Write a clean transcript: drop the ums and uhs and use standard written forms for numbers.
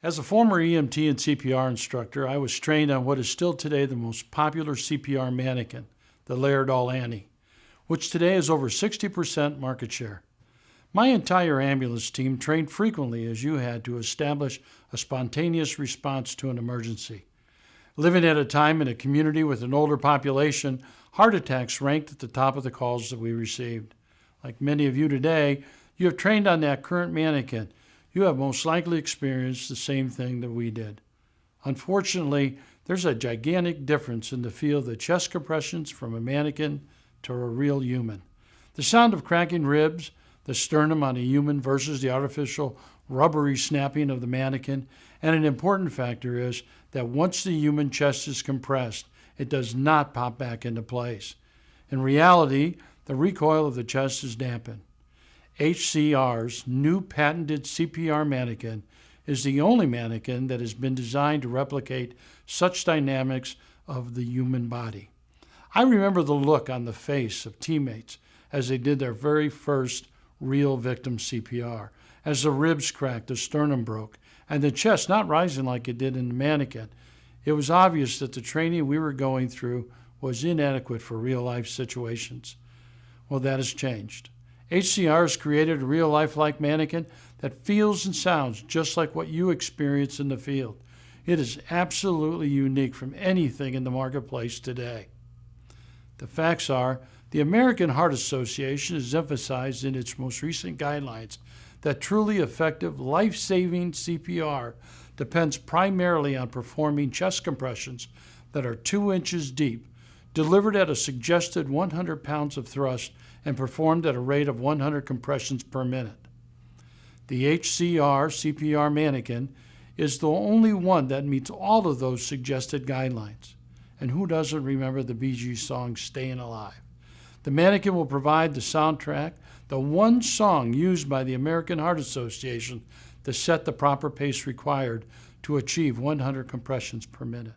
As a former EMT and CPR instructor, I was trained on what is still today the most popular CPR manikin, the Laerdal Annie, which today has over 60% market share. My entire ambulance team trained frequently as you had to establish a spontaneous response to an emergency. Living at a time in a community with an older population, heart attacks ranked at the top of the calls that we received. Like many of you today, you have trained on that current manikin. You have most likely experienced the same thing that we did. Unfortunately, there's a gigantic difference in the feel of the chest compressions from a manikin to a real human. The sound of cracking ribs, the sternum on a human versus the artificial rubbery snapping of the manikin, and an important factor is that once the human chest is compressed, it does not pop back into place. In reality, the recoil of the chest is dampened. HCR's new patented CPR Manikin is the only manikin that has been designed to replicate such dynamics of the human body. I remember the look on the face of teammates as they did their very first real victim CPR, as the ribs cracked, the sternum broke, and the chest not rising like it did in the manikin. It was obvious that the training we were going through was inadequate for real-life situations. Well, that has changed. HCR has created a real lifelike manikin that feels and sounds just like what you experience in the field. It is absolutely unique from anything in the marketplace today. The facts are, the American Heart Association has emphasized in its most recent guidelines that truly effective, life-saving CPR depends primarily on performing chest compressions that are 2 inches deep, delivered at a suggested 100 pounds of thrust, and performed at a rate of 100 compressions per minute. The HCR CPR Manikin is the only one that meets all of those suggested guidelines. And who doesn't remember the Bee Gees song, Staying Alive? The manikin will provide the soundtrack, the one song used by the American Heart Association to set the proper pace required to achieve 100 compressions per minute.